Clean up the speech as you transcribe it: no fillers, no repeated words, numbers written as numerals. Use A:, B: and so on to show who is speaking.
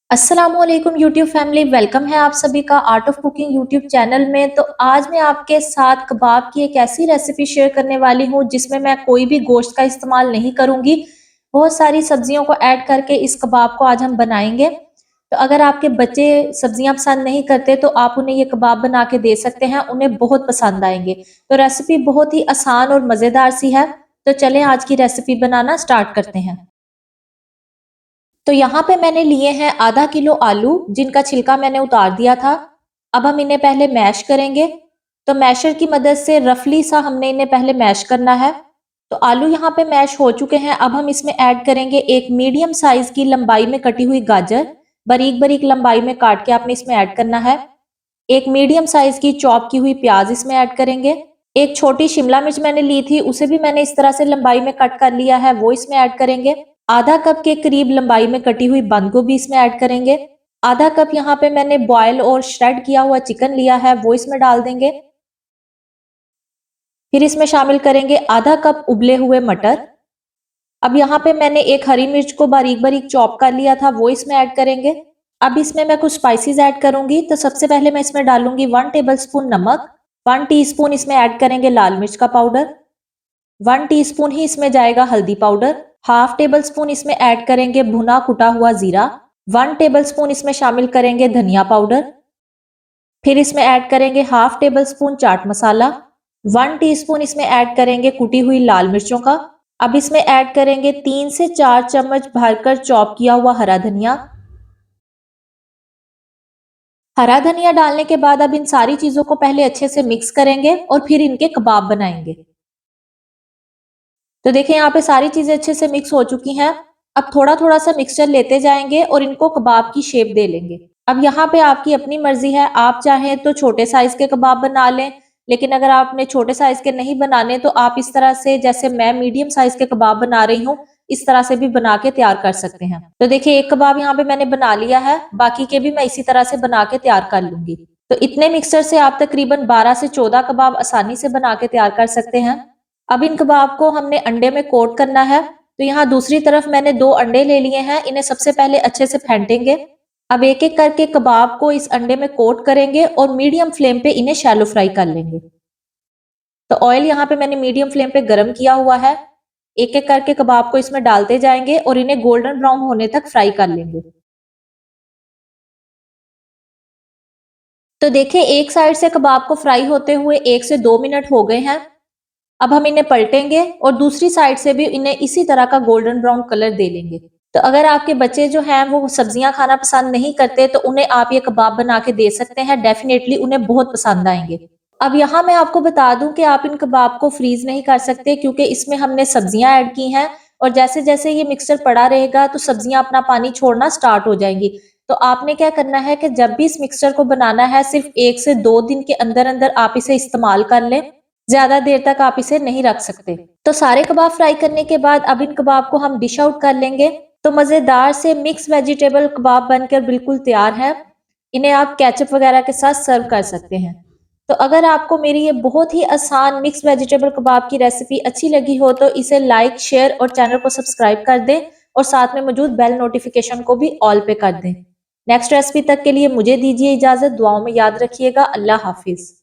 A: अस्सलामुअलैकुम YouTube family, welcome है आप सभी का art of cooking YouTube channel में। तो आज मैं आपके साथ कबाब की एक ऐसी रेसिपी शेयर करने वाली हूँ जिसमें मैं कोई भी गोश्त का इस्तेमाल नहीं करूंगी। बहुत सारी सब्जियों को ऐड करके इस कबाब को आज हम बनाएंगे। तो अगर आपके बच्चे सब्जियां पसंद नहीं करते तो आप उन्हें ये कबाब बना के दे सकते हैं, उन्हें बहुत पसंद आएंगे। तो रेसिपी बहुत ही आसान और मजेदार सी है। तो चलें आज की रेसिपी बनाना स्टार्ट करते हैं। तो यहाँ पे मैंने लिए हैं आधा किलो आलू, जिनका छिलका मैंने उतार दिया था। अब हम इन्हें पहले मैश करेंगे। तो मैशर की मदद से रफली सा हमने इन्हें पहले मैश करना है। तो आलू यहाँ पे मैश हो चुके हैं। अब हम इसमें ऐड करेंगे एक मीडियम साइज की लंबाई में कटी हुई गाजर। बारीक बारीक लंबाई में काट के आपने इसमें ऐड करना है। एक मीडियम साइज की चॉप की हुई प्याज इसमें ऐड करेंगे। एक छोटी शिमला मिर्च मैंने ली थी, उसे भी मैंने इस तरह से लंबाई में कट कर लिया है, वो इसमें ऐड करेंगे। आधा कप के करीब लंबाई में कटी हुई बंद गोभी इसमें ऐड करेंगे। आधा कप यहाँ पे मैंने बॉयल और श्रेड किया हुआ चिकन लिया है, वो इसमें डाल देंगे। फिर इसमें शामिल करेंगे आधा कप उबले हुए मटर। अब यहाँ पे मैंने एक हरी मिर्च को बारीक बारीक चॉप कर लिया था, वो इसमें ऐड करेंगे। अब इसमें मैं कुछ स्पाइसेस ऐड करूंगी। तो सबसे पहले मैं इसमें डालूंगी 1 टेबलस्पून नमक। 1 टीस्पून इसमें ऐड करेंगे लाल मिर्च का पाउडर। 1 टीस्पून ही इसमें जाएगा हल्दी पाउडर। हाफ टेबल स्पून इसमें ऐड करेंगे भुना कुटा हुआ जीरा। 1 टेबल स्पून इसमें शामिल करेंगे धनिया पाउडर। फिर इसमें ऐड करेंगे half table spoon chaat masala. 1 teaspoon इसमें ऐड करेंगे कुटी हुई लाल मिर्चों का। अब इसमें ऐड करेंगे 3 से 4 चम्मच भरकर चॉप किया हुआ हरा धनिया। हरा धनिया डालने के बाद अब इन सारी चीजों को पहले अच्छे से मिक्स करेंगे और फिर इनके कबाब बनाएंगे। तो देखिए यहाँ पे सारी चीजें अच्छे से मिक्स हो चुकी हैं। अब थोड़ा थोड़ा सा मिक्सचर लेते जाएंगे और इनको कबाब की शेप दे लेंगे। अब यहाँ पे आपकी अपनी मर्जी है, आप चाहें तो छोटे साइज के कबाब बना लें, लेकिन अगर आपने छोटे साइज के नहीं बनाने तो आप इस तरह से, जैसे मैं मीडियम साइज के कबाब बना रही हूँ, इस तरह से भी बना के तैयार कर सकते हैं। तो देखिए एक कबाब यहाँ पे मैंने बना लिया है, बाकी के भी मैं इसी तरह से बना के तैयार कर लूंगी। तो इतने मिक्सचर से आप तकरीबन 12 से 14 कबाब आसानी से बना के तैयार कर सकते हैं। अब इन कबाब को हमने अंडे में कोट करना है। तो यहाँ दूसरी तरफ मैंने 2 अंडे ले लिए हैं, इन्हें सबसे पहले अच्छे से फेंटेंगे। अब एक एक करके कबाब को इस अंडे में कोट करेंगे और मीडियम फ्लेम पे इन्हें शैलो फ्राई कर लेंगे। तो ऑयल यहाँ पे मैंने मीडियम फ्लेम पे गर्म किया हुआ है। एक एक करके कबाब को इसमें डालते जाएंगे और इन्हें गोल्डन ब्राउन होने तक फ्राई कर लेंगे। तो देखिए एक साइड से कबाब को फ्राई होते हुए 1 से 2 मिनट हो गए हैं। अब हम इन्हें पलटेंगे और दूसरी साइड से भी इन्हें इसी तरह का गोल्डन ब्राउन कलर दे लेंगे। तो अगर आपके बच्चे जो हैं वो सब्जियां खाना पसंद नहीं करते तो उन्हें आप ये कबाब बना के दे सकते हैं, डेफिनेटली उन्हें बहुत पसंद आएंगे। अब यहाँ मैं आपको बता दूं कि आप इन कबाब को फ्रीज नहीं कर सकते, क्योंकि इसमें हमने सब्जियां ऐड की हैं और जैसे जैसे ये मिक्सचर पड़ा रहेगा तो सब्जियां अपना पानी छोड़ना स्टार्ट हो जाएंगी। तो आपने क्या करना है कि जब भी इस मिक्सचर को बनाना है, सिर्फ 1 से 2 दिन के अंदर अंदर आप इसे इस्तेमाल कर लें। ज्यादा देर तक आप इसे नहीं रख सकते। तो सारे कबाब फ्राई करने के बाद अब इन कबाब को हम डिश आउट कर लेंगे। तो मजेदार से मिक्स वेजिटेबल कबाब बनकर बिल्कुल तैयार है। इन्हें आप केचप वगैरह के साथ सर्व कर सकते हैं। तो अगर आपको मेरी ये बहुत ही आसान मिक्स वेजिटेबल कबाब की रेसिपी अच्छी लगी हो तो इसे लाइक, शेयर और चैनल को सब्सक्राइब कर दें और साथ में मौजूद बेल नोटिफिकेशन को भी ऑल पे कर दें। नेक्स्ट रेसिपी तक के लिए मुझे दीजिए इजाजत। दुआओं में याद रखिएगा। अल्लाह हाफिज।